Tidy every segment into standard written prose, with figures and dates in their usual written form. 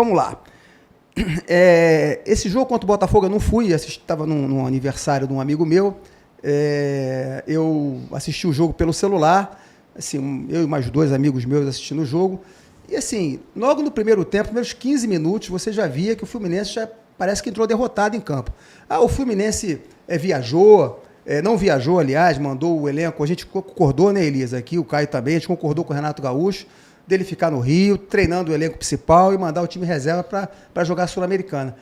Vamos lá. Esse jogo contra o Botafogo eu não fui, estava num aniversário de um amigo meu. Eu assisti o jogo pelo celular, assim, eu e mais 2 amigos meus assistindo o jogo. E assim, logo no primeiro tempo, primeiros 15 minutos, você já via que o Fluminense já parece que entrou derrotado em campo. O Fluminense viajou, não viajou, aliás, mandou o elenco, a gente concordou, né, Elisa, aqui, o Caio também, a gente concordou com o Renato Gaúcho, dele ficar no Rio, treinando o elenco principal e mandar o time reserva para jogar a Sul-Americana.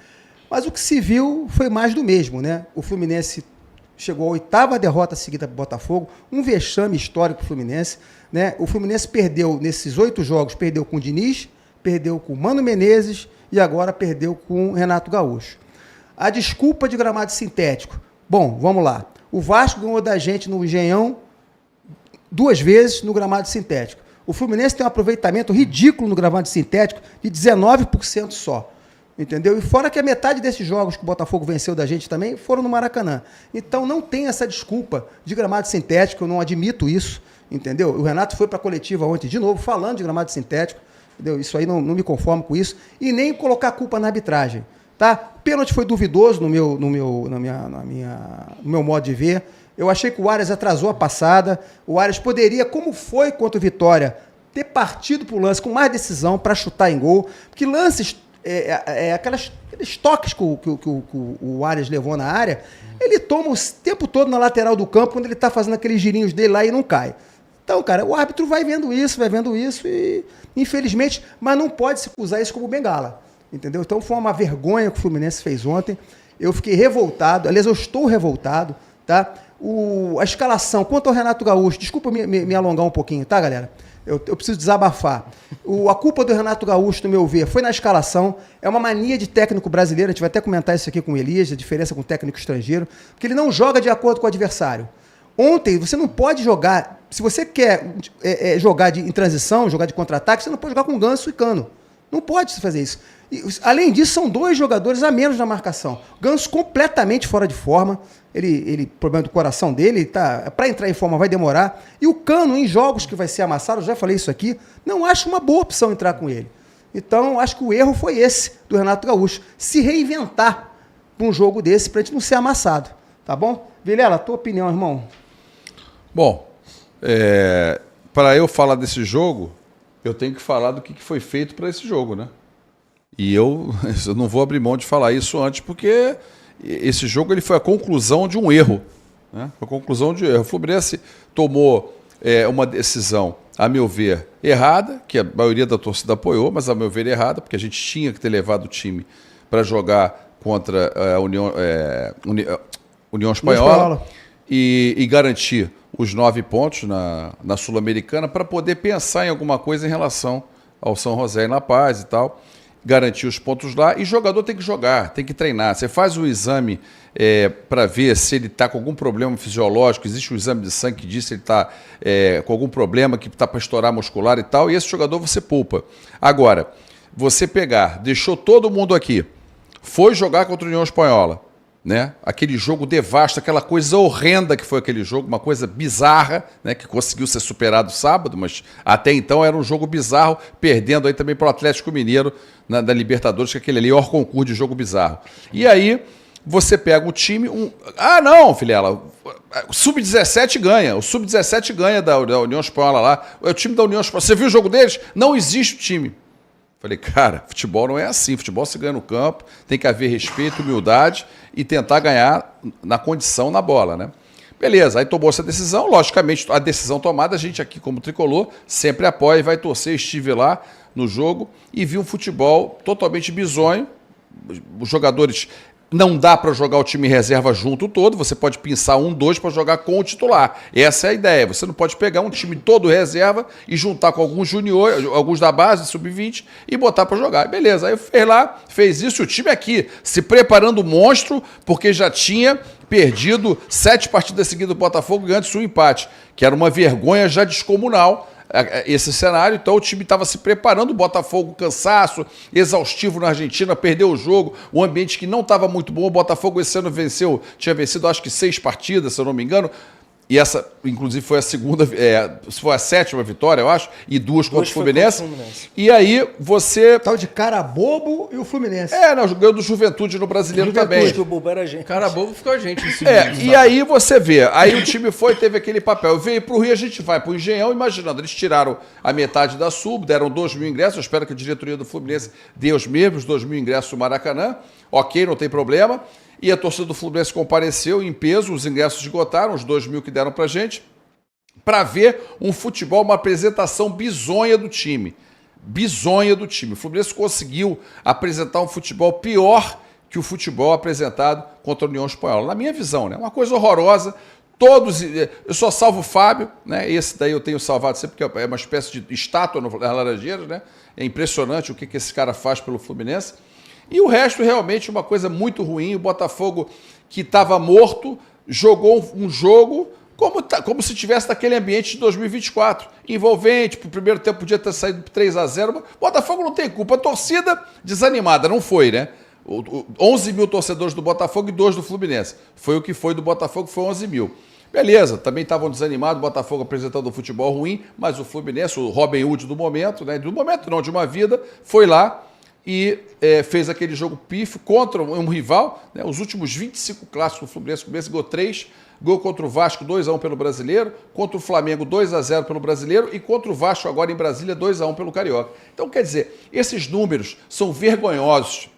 Mas o que se viu foi mais do mesmo, né? O Fluminense chegou à 8ª derrota seguida para o Botafogo, um vexame histórico para o Fluminense, né? O Fluminense perdeu, nesses 8 jogos, perdeu com o Diniz, perdeu com o Mano Menezes e agora perdeu com o Renato Gaúcho. A desculpa de gramado sintético. Bom, vamos lá. O Vasco ganhou da gente no Engenhão 2 vezes no gramado sintético. O Fluminense tem um aproveitamento ridículo no gramado sintético de 19% só. Entendeu? E fora que a metade desses jogos que o Botafogo venceu da gente também foram no Maracanã. Então não tem essa desculpa de gramado sintético, eu não admito isso. Entendeu? O Renato foi para a coletiva ontem de novo falando de gramado sintético. Entendeu? Isso aí não me conformo com isso. E nem colocar culpa na arbitragem. Tá? O pênalti foi duvidoso no meu modo de ver. Eu achei que o Arias atrasou a passada. O Arias poderia, como foi contra o Vitória, ter partido para o lance com mais decisão para chutar em gol. Porque lances, aqueles toques que o Arias levou na área, ele toma o tempo todo na lateral do campo quando ele está fazendo aqueles girinhos dele lá e não cai. Então, cara, o árbitro vai vendo isso e, infelizmente, mas não pode se usar isso como bengala. Entendeu? Então foi uma vergonha que o Fluminense fez ontem. Eu fiquei revoltado, aliás, eu estou revoltado, tá? A escalação, quanto ao Renato Gaúcho, desculpa me alongar um pouquinho, tá, galera? Eu preciso desabafar. A culpa do Renato Gaúcho, no meu ver, foi na escalação. É uma mania de técnico brasileiro, a gente vai até comentar isso aqui com o Elias, a diferença com o técnico estrangeiro, porque ele não joga de acordo com o adversário. Ontem, você não pode jogar, se você quer jogar em transição, jogar de contra-ataque, você não pode jogar com Ganso e Cano. Não pode fazer isso. E, além disso, são 2 jogadores a menos na marcação. Ganso completamente fora de forma. Problema do coração dele, para entrar em forma vai demorar. E o Cano, em jogos que vai ser amassado, eu já falei isso aqui, não acho uma boa opção entrar com ele. Então, acho que o erro foi esse do Renato Gaúcho. Se reinventar para um jogo desse, para a gente não ser amassado. Tá bom? Vilela, a tua opinião, irmão? Bom, para eu falar desse jogo, eu tenho que falar do que foi feito para esse jogo, né? E eu não vou abrir mão de falar isso antes, porque esse jogo ele foi a conclusão de um erro. Né? Foi a conclusão de um erro. O Fluminense tomou uma decisão, a meu ver, errada, que a maioria da torcida apoiou, mas a meu ver errada, porque a gente tinha que ter levado o time para jogar contra a União Espanhola e garantir os 9 pontos na Sul-Americana para poder pensar em alguma coisa em relação ao São José e La Paz e tal. Garantir os pontos lá, e jogador tem que jogar, tem que treinar. Você faz o exame para ver se ele está com algum problema fisiológico, existe um exame de sangue que diz se ele está com algum problema que está para estourar muscular e tal, e esse jogador você poupa. Agora, você pegar, deixou todo mundo aqui, foi jogar contra a União Espanhola, né? Aquele jogo devasta, aquela coisa horrenda que foi aquele jogo, uma coisa bizarra, né? Que conseguiu ser superado sábado, mas até então era um jogo bizarro, perdendo aí também para o Atlético Mineiro na Libertadores, que aquele ali é o concurso de jogo bizarro. E aí você pega o time... não, Vilela, o Sub-17 ganha, o Sub-17 ganha da União Espanhola lá, é o time da União Espanhola. Você viu o jogo deles? Não existe o time. Falei, cara, futebol não é assim, futebol se ganha no campo, tem que haver respeito, humildade e tentar ganhar na condição, na bola, né? Beleza, aí tomou essa decisão, logicamente a decisão tomada, a gente aqui como tricolor sempre apoia e vai torcer, estive lá no jogo e vi um futebol totalmente bizonho, os jogadores... Não dá para jogar o time reserva junto todo, você pode pensar 1, 2 para jogar com o titular. Essa é a ideia. Você não pode pegar um time todo reserva e juntar com alguns juniores, alguns da base, sub-20, e botar para jogar. Beleza, aí fez isso, o time aqui se preparando monstro, porque já tinha perdido 7 partidas seguidas do Botafogo antes do empate, que era uma vergonha já descomunal. Esse cenário, então o time estava se preparando, o Botafogo cansaço, exaustivo na Argentina, perdeu o jogo, o ambiente que não estava muito bom, o Botafogo esse ano tinha vencido acho que 6 partidas, se eu não me engano, E essa, inclusive, foi a segunda, foi a 7ª vitória, eu acho, e 2 contra o Fluminense. E aí você... Tal de Carabobo e o Fluminense. Não, ganhou do Juventude no Brasileiro também. Que o bobo era a gente. Carabobo ficou a gente. E aí você vê, aí o time teve aquele papel. Veio pro Rio, a gente vai pro Engenhão, imaginando, eles tiraram a metade da sub, deram 2.000 ingressos, eu espero que a diretoria do Fluminense dê os mesmos 2.000 ingressos do Maracanã. Ok, não tem problema. E a torcida do Fluminense compareceu em peso, os ingressos esgotaram, os 2.000 que deram pra gente, para ver um futebol, uma apresentação bizonha do time. Bizonha do time. O Fluminense conseguiu apresentar um futebol pior que o futebol apresentado contra a União Espanhola. Na minha visão, né? Uma coisa horrorosa. Todos, eu só salvo o Fábio, né? Esse daí eu tenho salvado sempre, porque é uma espécie de estátua nas Laranjeiras, né? É impressionante o que esse cara faz pelo Fluminense. E o resto, realmente, uma coisa muito ruim. O Botafogo, que estava morto, jogou um jogo como se tivesse naquele ambiente de 2024. Envolvente, pro primeiro tempo podia ter saído 3-0. O Botafogo não tem culpa. A torcida desanimada, não foi, né? 11 mil torcedores do Botafogo e 2 do Fluminense. Foi o que foi do Botafogo, foi 11 mil. Beleza, também estavam desanimados, o Botafogo apresentando um futebol ruim, mas o Fluminense, o Robin Hood do momento, né? Do momento não, de uma vida, foi lá e fez aquele jogo pífio contra um rival, né? Os últimos 25 clássicos do Fluminense ganhou 3, gol contra o Vasco 2-1 pelo Brasileiro, contra o Flamengo 2-0 pelo Brasileiro e contra o Vasco agora em Brasília 2-1 pelo Carioca. Então, quer dizer, esses números são vergonhosos,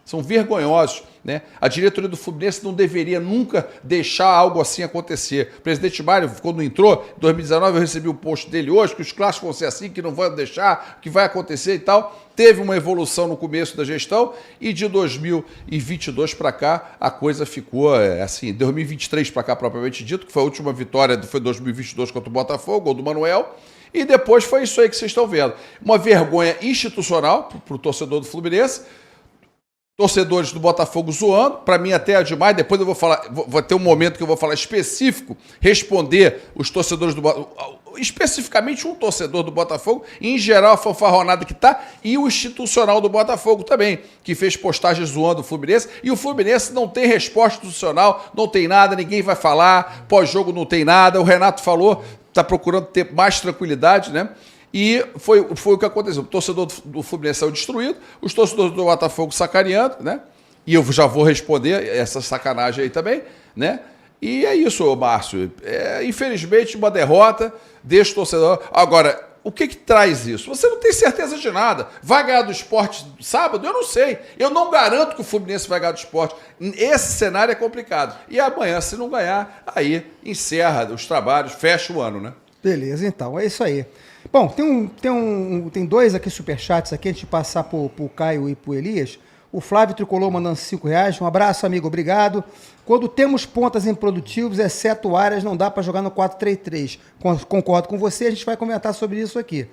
né? A diretoria do Fluminense não deveria nunca deixar algo assim acontecer. O presidente Mário, quando entrou, em 2019, eu recebi o post dele hoje, que os clássicos vão ser assim, que não vão deixar, que vai acontecer e tal. Teve uma evolução no começo da gestão e de 2022 para cá a coisa ficou assim, 2023 para cá propriamente dito, que foi a última vitória, foi 2022 contra o Botafogo, gol do Manuel, e depois foi isso aí que vocês estão vendo. Uma vergonha institucional para o torcedor do Fluminense, torcedores do Botafogo zoando, para mim até é demais, depois eu vou falar, vou ter um momento que eu vou falar específico, responder os torcedores do Botafogo, especificamente um torcedor do Botafogo, e em geral a fanfarronada que tá, e o institucional do Botafogo também, que fez postagens zoando o Fluminense, e o Fluminense não tem resposta institucional, não tem nada, ninguém vai falar, pós-jogo não tem nada, o Renato falou, tá procurando ter mais tranquilidade, né? E foi o que aconteceu. O torcedor do Fluminense saiu destruído, os torcedores do Botafogo sacaneando, né? E eu já vou responder essa sacanagem aí também, né? E é isso, Márcio. Infelizmente, uma derrota desse torcedor. Agora, o que traz isso? Você não tem certeza de nada. Vai ganhar do Sport sábado? Eu não sei. Eu não garanto que o Fluminense vai ganhar do Sport. Esse cenário é complicado. E amanhã, se não ganhar, aí encerra os trabalhos, fecha o ano, né? Beleza, então. É isso aí. Bom, tem 2 aqui superchats aqui, antes de passar pro Caio e pro Elias. O Flávio Tricolor mandando R$5. Um abraço, amigo, obrigado. Quando temos pontas improdutivos, exceto o Arias, não dá para jogar no 4-3-3. Concordo com você, a gente vai comentar sobre isso aqui.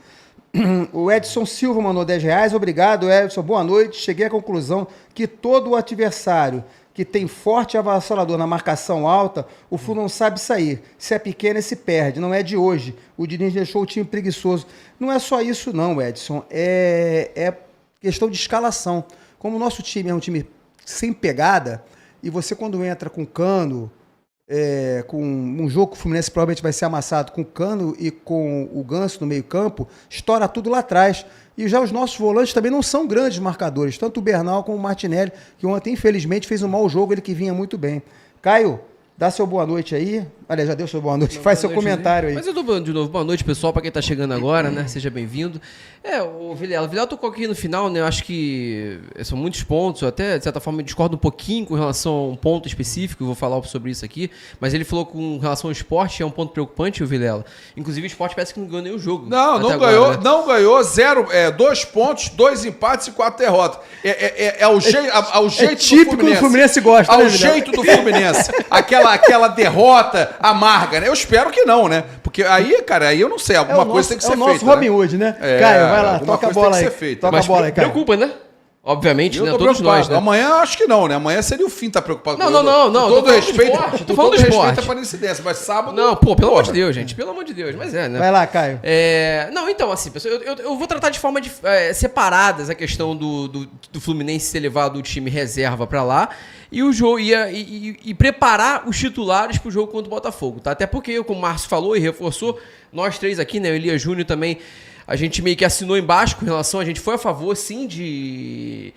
O Edson Silva mandou R$10. Obrigado, Edson. Boa noite. Cheguei à conclusão que todo o adversário que tem forte avassalador na marcação alta, o Flu não sabe sair. Se é pequeno, se perde. Não é de hoje. O Diniz deixou o time preguiçoso. Não é só isso não, Edson. É questão de escalação. Como o nosso time é um time sem pegada, e você quando entra com Cano, com um jogo que o Fluminense provavelmente vai ser amassado com o Cano e com o Ganso no meio campo, estoura tudo lá atrás. E já os nossos volantes também não são grandes marcadores, tanto o Bernal como o Martinelli, que ontem, infelizmente, fez um mau jogo, ele que vinha muito bem. Caio, dá seu boa noite aí. Aliás, já deu seu boa noite. Faz seu comentário aí. Mas eu dou de novo boa noite, pessoal, para quem está chegando agora, né? Seja bem-vindo. O Vilela tocou aqui no final, né? Eu acho que são muitos pontos. Eu até, de certa forma, discordo um pouquinho com relação a um ponto específico. Eu vou falar sobre isso aqui. Mas ele falou com relação ao esporte, é um ponto preocupante, o Vilela. Inclusive, o esporte parece que não ganhou nenhum jogo. Não ganhou, né? Não ganhou. 2 pontos, 2 empates e 4 derrotas. Ao jeito típico do Fluminense gosta, né, jeito do Fluminense. Aquela derrota amarga, né? Eu espero que não, né? Porque aí, cara, aí eu não sei, alguma coisa tem que ser feita. É o nosso Robin Hood, né? Caio, vai lá, toca a bola aí. Toca a bola aí, Caio. Preocupa, né? Obviamente, Eu né? tô Todos preocupado. nós, né? Amanhã acho que não, né? Amanhã seria o fim, tá preocupado Não, com não, não, não. Com todo Tô falando do respeito, esporte, tô com falando todo do respeito esporte. para incidência, mas sábado... Não, pô, pelo porra. amor de Deus, gente. Pelo amor de Deus. Mas é, né? Vai lá, Caio. Não, então, assim, pessoal, eu vou tratar de forma separadas a questão do Fluminense ter levado o time reserva pra lá e o jogo e preparar os titulares pro jogo contra o Botafogo, tá? Até porque, como o Márcio falou e reforçou, nós três aqui, né, o Elias Júnior também, a gente meio que assinou embaixo com relação, a gente foi a favor, sim, de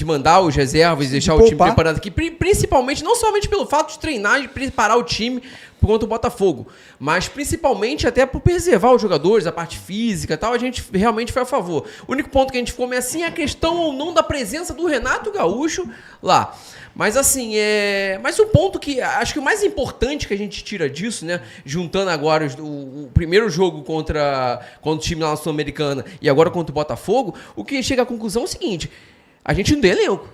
mandar os reservas e deixar o time preparado aqui, principalmente, não somente pelo fato de treinar e preparar o time contra o Botafogo, mas principalmente até por preservar os jogadores, a parte física e tal, a gente realmente foi a favor. O único ponto que a gente ficou meio assim é a questão ou não da presença do Renato Gaúcho lá. Mas assim, mas o ponto que acho que o mais importante que a gente tira disso, né, juntando agora o primeiro jogo contra o time lá na Sul-Americana e agora contra o Botafogo, o que chega à conclusão é o seguinte: a gente não tem elenco.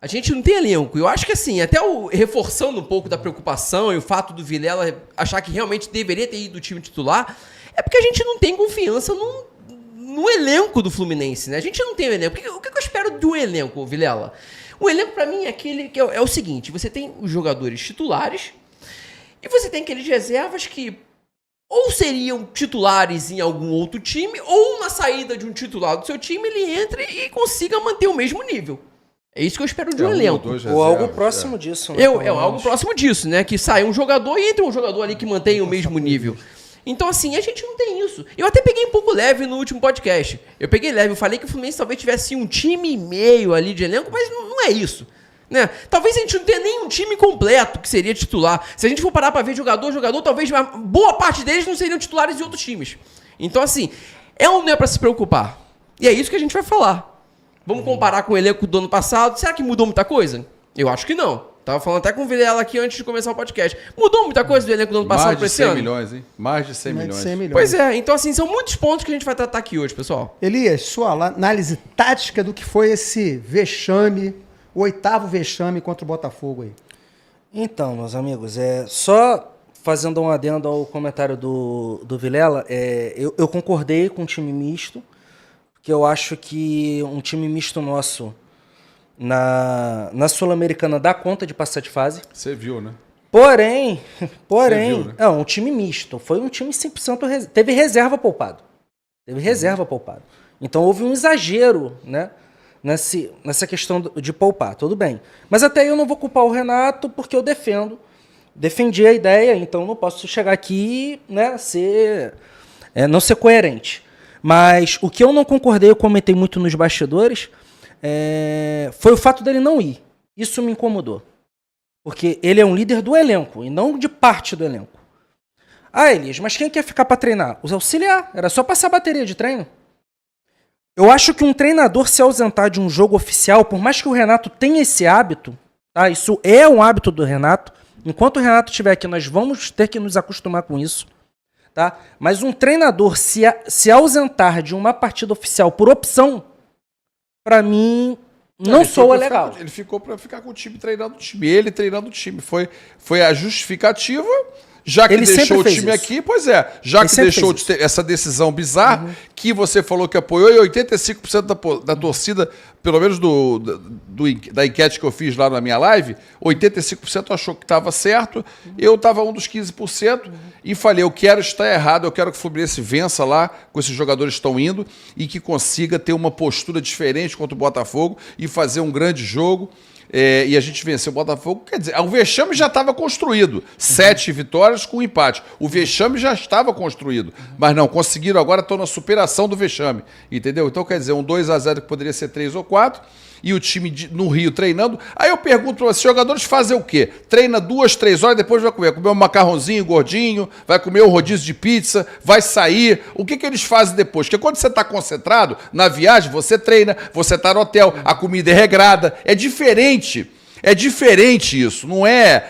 A gente não tem elenco. Eu acho que assim, até reforçando um pouco da preocupação e o fato do Vilela achar que realmente deveria ter ido do time titular, é porque a gente não tem confiança no elenco do Fluminense, né? A gente não tem um elenco. O que eu espero de um elenco, Vilela? O elenco, pra mim, é aquele que é o seguinte: você tem os jogadores titulares e você tem aqueles reservas que ou seriam titulares em algum outro time, ou na saída de um titular do seu time, ele entre e consiga manter o mesmo nível. É isso que eu espero de um elenco. Ou algo próximo disso, né? Algo próximo disso, né? Que saia um jogador e entra um jogador ali que mantenha o mesmo nível. Então, assim, a gente não tem isso. Eu até peguei um pouco leve no último podcast. Eu peguei leve, eu falei que o Fluminense talvez tivesse um time e meio ali de elenco, mas não é isso. Né? Talvez a gente não tenha nem um time completo que seria titular. Se a gente for parar pra ver jogador, talvez uma boa parte deles não seriam titulares de outros times. Então, assim, ou não é pra se preocupar? E é isso que a gente vai falar. Vamos comparar com o elenco do ano passado. Será que mudou muita coisa? Eu acho que não. Tava falando até com o Vilela aqui antes de começar o podcast. Mudou muita coisa do elenco do ano passado para esse ano? Mais de 100 milhões, hein? Mais de 100 milhões. Pois é, então assim, são muitos pontos que a gente vai tratar aqui hoje, pessoal. Elias, sua análise tática do que foi esse vexame, o 8º vexame contra o Botafogo aí. Então, meus amigos, só fazendo um adendo ao comentário do Vilela, eu concordei com o time misto, porque eu acho que um time misto nosso na Sul-Americana dá conta de passar de fase. Você viu, né? Porém, viu, né? um time misto. Foi um time 100% teve reserva poupado. Então houve um exagero, né, nessa questão de poupar. Tudo bem. Mas até aí eu não vou culpar o Renato, porque eu defendi a ideia, então não posso chegar aqui, né, não ser coerente. Mas o que eu não concordei, eu comentei muito nos bastidores, foi o fato dele não ir. Isso me incomodou. Porque ele é um líder do elenco e não de parte do elenco. Ah, Elias, mas quem quer ficar para treinar? Os auxiliar. Era só passar a bateria de treino. Eu acho que um treinador se ausentar de um jogo oficial, por mais que o Renato tenha esse hábito, tá? Isso é um hábito do Renato. Enquanto o Renato estiver aqui, nós vamos ter que nos acostumar com isso. Tá? Mas um treinador se ausentar de uma partida oficial por opção, para mim, não soa legal. Ele ficou para ficar com o time, treinando o time. Ele treinando o time. Foi a justificativa, já que Ele deixou o time isso. aqui, pois é. Já que deixou de ter essa decisão bizarra, que você falou que apoiou, e 85% da torcida, pelo menos da enquete que eu fiz lá na minha live, 85% achou que estava certo, eu estava um dos 15%, e falei, eu quero estar errado, eu quero que o Fluminense vença lá, com esses jogadores que estão indo, e que consiga ter uma postura diferente contra o Botafogo, e fazer um grande jogo. E a gente venceu o Botafogo, quer dizer, o vexame já estava construído. 7 vitórias com empate. O vexame já estava construído. Mas não, conseguiram agora, estão na superação do vexame. Entendeu? Então, quer dizer, um 2-0 que poderia ser 3 ou 4, e o time no Rio treinando. Aí eu pergunto para vocês, jogadores fazem o quê? Treina 2, 3 horas, depois vai comer um macarrãozinho gordinho, vai comer um rodízio de pizza, vai sair. O que eles fazem depois? Porque quando você está concentrado na viagem, você treina, você está no hotel, a comida é regrada, é diferente. É diferente isso, não é,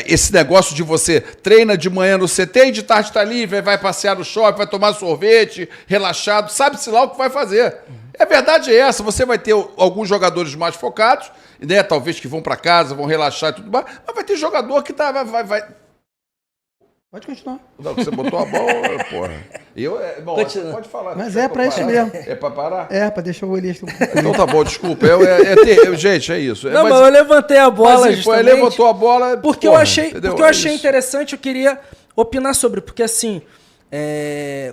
esse negócio de você treina de manhã no CT e de tarde está livre, vai passear no shopping, vai tomar sorvete, relaxado, sabe-se lá o que vai fazer. A verdade é essa, você vai ter alguns jogadores mais focados, né, talvez que vão para casa, vão relaxar e tudo mais, mas vai ter jogador que vai Pode continuar. Não, você botou a bola, porra. Bom, Continua. pode falar. Mas é pra isso mesmo. É pra parar? É, pra deixar o Elias... Então tá bom, desculpa. Gente, é isso. Não, mas eu levantei a bola Mas, justamente levantou a bola... porque porra, eu achei, entendeu? porque eu É achei isso. interessante, eu queria opinar sobre, porque assim,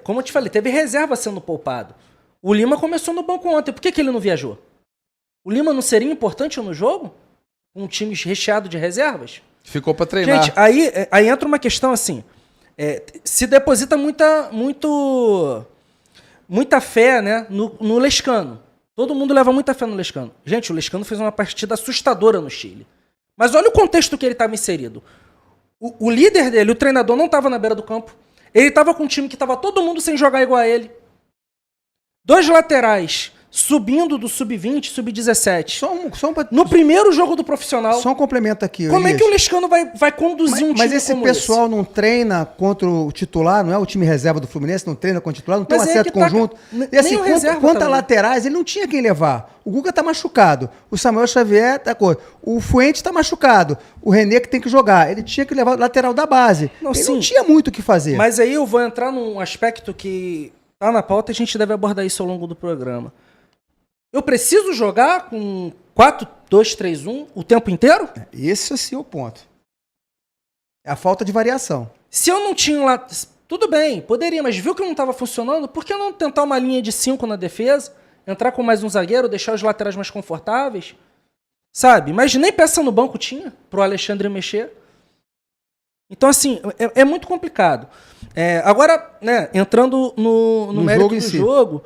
como eu te falei, teve reserva sendo poupado. O Lima começou no banco ontem, por que ele não viajou? O Lima não seria importante no jogo? Um time recheado de reservas? Ficou pra treinar. Gente, aí entra uma questão assim, se deposita muita fé, né, no Lescano. Todo mundo leva muita fé no Lescano. Gente, o Lescano fez uma partida assustadora no Chile. Mas olha o contexto que ele estava inserido. O líder dele, o treinador, não estava na beira do campo. Ele estava com um time que estava todo mundo sem jogar igual a ele. 2 laterais subindo do sub-20, sub-17. No primeiro jogo do profissional. Só um complemento aqui. Como é Elias. que o Lescano vai conduzir um time Mas esse como pessoal não treina contra o titular, não é o time reserva do Fluminense, não treina contra o titular, não tem um Mas é acerto que tá- conjunto. nem E assim, o reserva quanto tá a ali. laterais, ele não tinha quem levar. O Guga tá machucado, o Samuel Xavier tá com... O Fuentes tá machucado, o René que tem que jogar. Ele tinha que levar o lateral da base. Não, ele sim. não tinha muito o que fazer. Mas aí eu vou entrar num aspecto que tá na pauta e a gente deve abordar isso ao longo do programa. Eu preciso jogar com 4-2-3-1 o tempo inteiro? Esse sim é o ponto. É a falta de variação. Se eu não tinha lá... Tudo bem, poderia, mas viu que não estava funcionando? Por que não tentar uma linha de 5 na defesa? Entrar com mais um zagueiro, deixar os laterais mais confortáveis? Sabe? Mas nem peça no banco tinha pro Alexandre mexer. Então, assim, é muito complicado. Agora, né, entrando no mérito jogo em do si. jogo,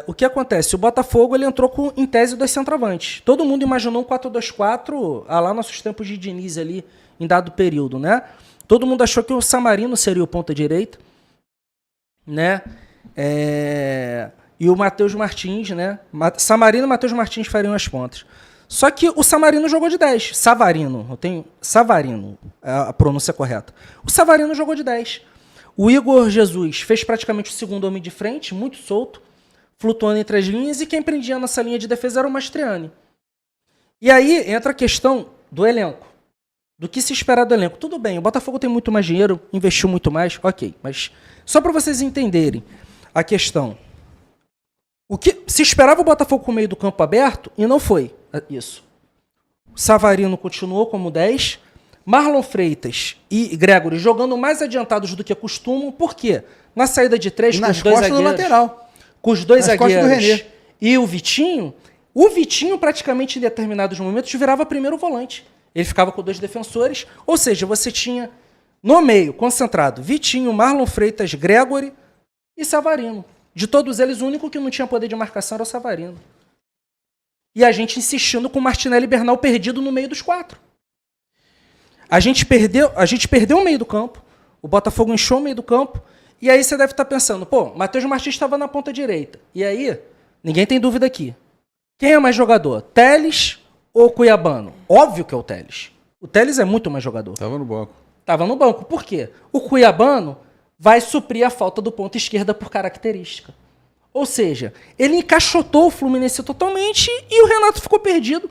o que acontece? O Botafogo ele entrou com, em tese, 2 centroavantes. Todo mundo imaginou um 4-2-4, lá nossos tempos de Diniz ali, em dado período, né? Todo mundo achou que o Samarino seria o ponta-direita, né? E o Matheus Martins, né? Samarino e Matheus Martins fariam as pontas. Só que o Samarino jogou de 10. Savarino, Savarino, é a pronúncia correta. O Savarino jogou de 10. O Igor Jesus fez praticamente o segundo homem de frente, muito solto, flutuando entre as linhas, e quem prendia nessa linha de defesa era o Mastriani. E aí entra a questão do elenco. Do que se esperar do elenco. Tudo bem, o Botafogo tem muito mais dinheiro, investiu muito mais, ok. Mas só para vocês entenderem a questão. O que se esperava o Botafogo com o meio do campo aberto, e não foi isso. Savarino continuou como 10, Marlon Freitas e Gregory jogando mais adiantados do que costumam, por quê? Na saída de 3 com Nas os dois costas do zagueiros. lateral. Com os dois Nas costas do zagueiros René. e o Vitinho praticamente em determinados momentos virava primeiro volante. Ele ficava com 2 defensores, ou seja, você tinha no meio, concentrado, Vitinho, Marlon Freitas, Gregory e Savarino. De todos eles, o único que não tinha poder de marcação era o Savarino. E a gente insistindo com o Martinelli e Bernal perdido no meio dos 4. A gente perdeu o meio do campo, o Botafogo inchou o meio do campo, e aí você deve estar pensando, Matheus Martins estava na ponta direita. E aí, ninguém tem dúvida aqui. Quem é mais jogador? Telles ou Cuiabano? Óbvio que é o Telles. O Telles é muito mais jogador. Tava no banco. Estava no banco. Por quê? O Cuiabano vai suprir a falta do ponta esquerda por característica. Ou seja, ele encaixotou o Fluminense totalmente e o Renato ficou perdido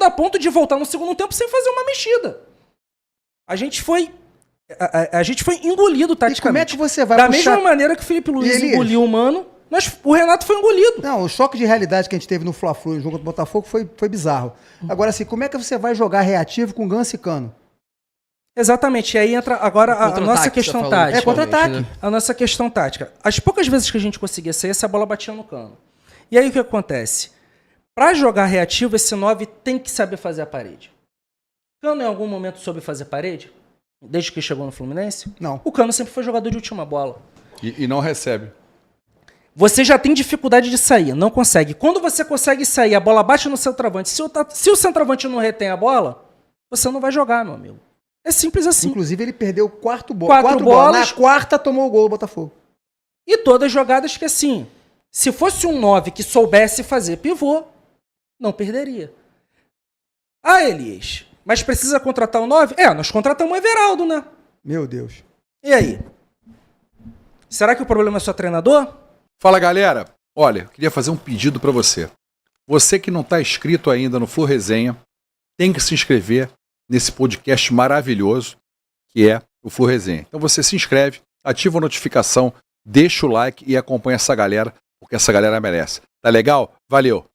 a ponto de voltar no segundo tempo sem fazer uma mexida. A gente foi engolido taticamente. E como é que você vai da puxar... mesma maneira que o Felipe Luiz Elias? engoliu o Mano, o Renato foi engolido. Não, o choque de realidade que a gente teve no Fla-Flu, no jogo do Botafogo, foi bizarro. Agora, assim, como é que você vai jogar reativo com Ganso e Cano? Exatamente, e aí entra agora a nossa Contra-ataque, questão você tá falando, tática. É contra-ataque. né? A nossa questão tática. As poucas vezes que a gente conseguia sair, essa bola batia no Cano. E aí o que acontece? Para jogar reativo, esse 9 tem que saber fazer a parede. Cano em algum momento soube fazer parede? Desde que chegou no Fluminense? Não. O Cano sempre foi jogador de última bola. E não recebe. Você já tem dificuldade de sair, não consegue. Quando você consegue sair, a bola bate no centroavante. Se o centroavante não retém a bola, você não vai jogar, meu amigo. É simples assim. Inclusive, ele perdeu 4 Quatro bolas. bolas. Na quarta, tomou o gol do Botafogo. E todas jogadas que, assim, se fosse um 9 que soubesse fazer pivô, não perderia. Ah, Elias, mas precisa contratar o 9? Nós contratamos o Everaldo, né? Meu Deus. E aí? Será que o problema é só treinador? Fala, galera. Olha, queria fazer um pedido para você. Você que não está inscrito ainda no Flu Resenha, tem que se inscrever nesse podcast maravilhoso, que é o Flu Resenha. Então você se inscreve, ativa a notificação, deixa o like e acompanha essa galera, porque essa galera merece. Tá legal? Valeu!